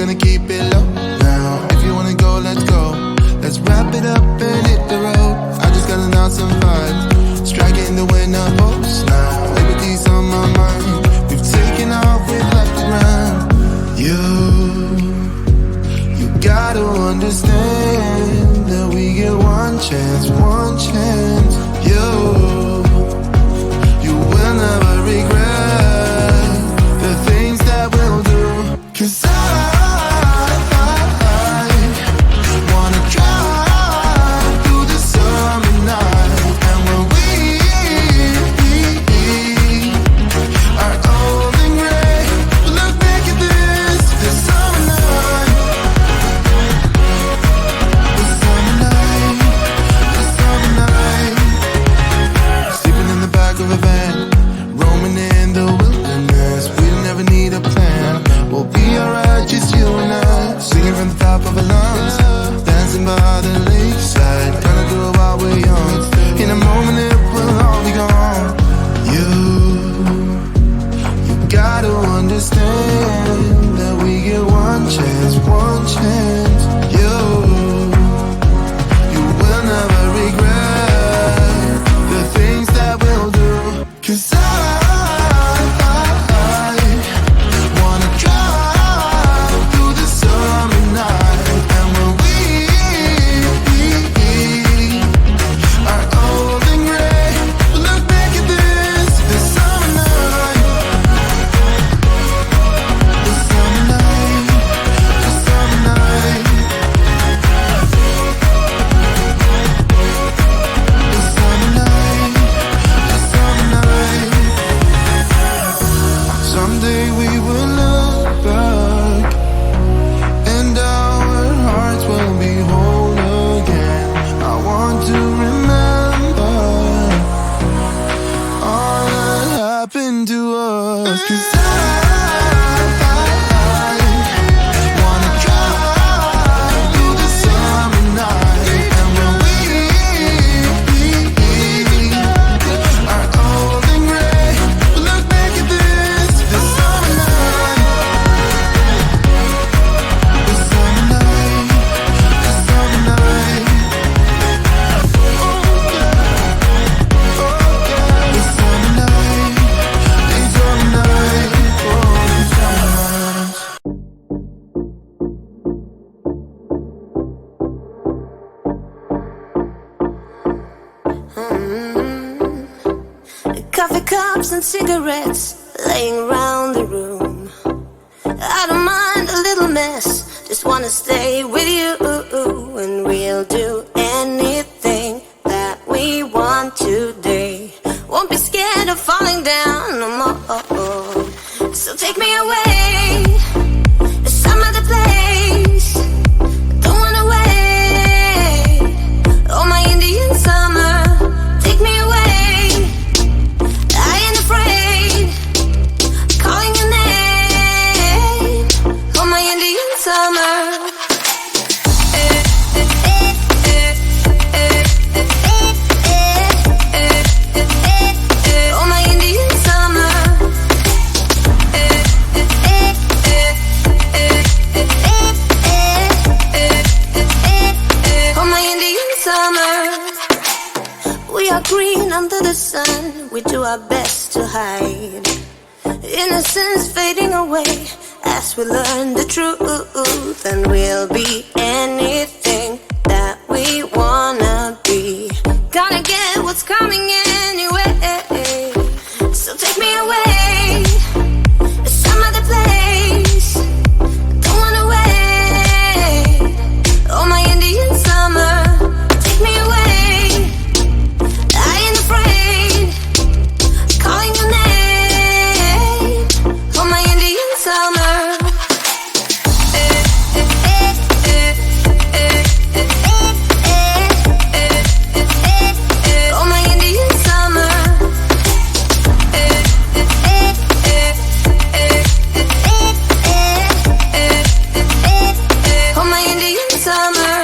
gonna keep it low. Now, if you wanna go, let's go. Let's wrap it up and hit the road. I just gotta knock some vibes, striking the winner post. Now, liberty's on my mind. We've taken off, we've left the ground. You gotta understand that we get one chance, one chance. You will never regret the things that we'll do. 'Cause I wanna drive through the summer night. And when we are old and gray, we'll look back at this summer night. The summer night, the summer night. Sleeping in the back of a van, roaming in the wilderness. We'll never need a plan. We'll be alright, just you and I. Singing from the top of our lungs, dancing by the lakeside. Gonna do it while we're young. In a moment it will all be gone. You gotta understand that we get one chance, one chance. You will never regret the things that we'll do. 'Cause I wanna drive through the summer night. And when we are old and gray, we'll look back at this summer night. The summer night, the summer night. The summer night, the summer night. Someday we will look back and our hearts will be whole again. I want to remember all that happened to us. 'Cause I wanna drive through the summer night. And when we are old and gray, we'll look back at this summer night. The summer night, the summer night. Oh yeah, oh yeah. The summer night, the summer night, oh the summer night. Coffee cups and cigarettes laying around the room. I don't mind a little mess, just wanna stay with you. And we'll do anything that we want today. Won't be scared of falling down no more. So take me away to some other place. Don't wanna wait. Oh, my Indian summer, take me away. I ain't afraid, calling your name. Oh, my Indian summer. Oh, my Indian summer. Oh, my Indian summer. We are green under the sun, we do our best to hide. Innocence fading away as we learn the truth. And we'll be anything that we wanna be. Gotta get what's coming anyway. So take me away to some other place. Don't wanna wait. Oh, my Indian summer, take me away. I ain't afraid, calling your name. Oh, my Indian summer. Oh, my Indian summer. Oh, my Indian summer.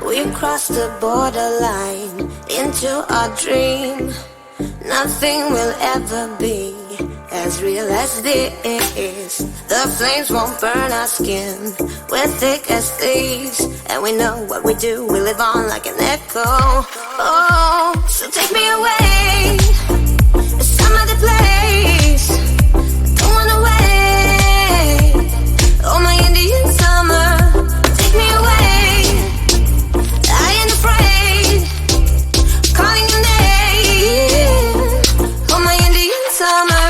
We crossed the borderline into our dream. Nothing will ever be as real as this. The flames won't burn our skin. We're thick as thieves, and we know what we do. We live on like an echo. Oh, so take me away to some other place. Don't wanna wait. Oh, my Indian summer, take me away. I ain't afraid, calling your name. Oh, my Indian summer.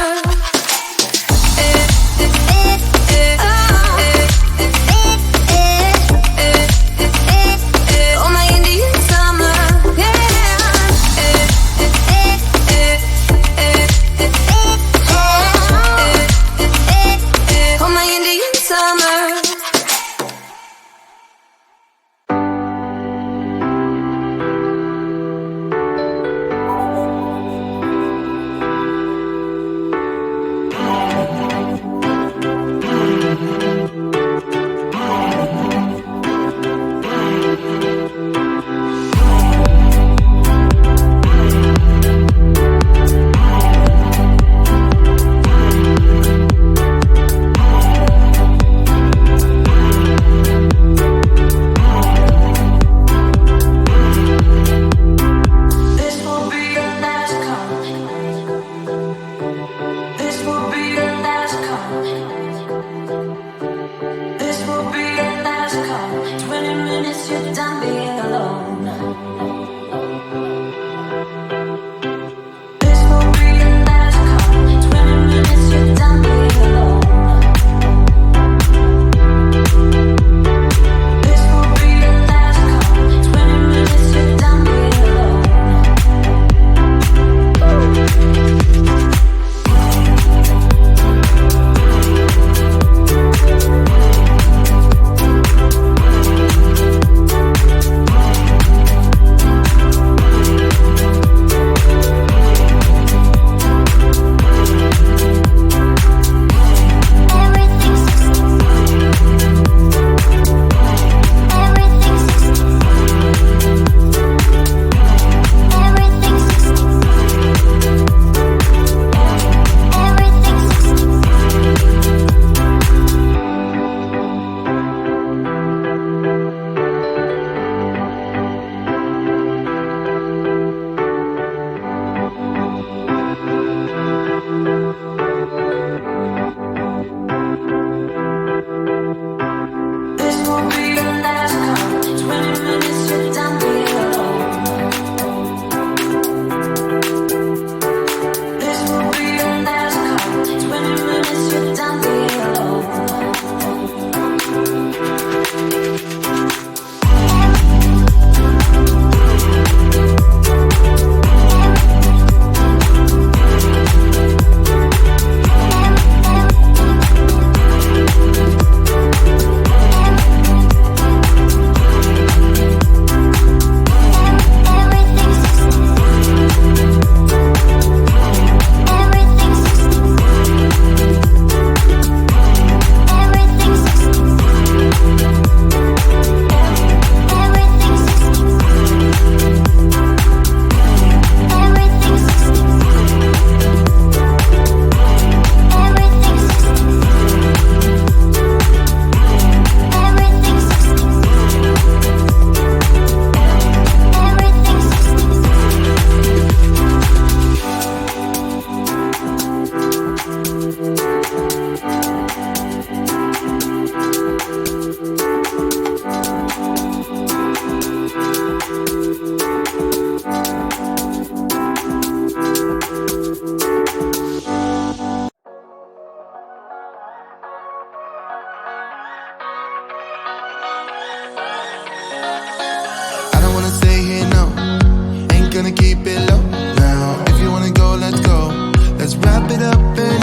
Gonna keep it low now. If you wanna go, let's go. Let's wrap it up and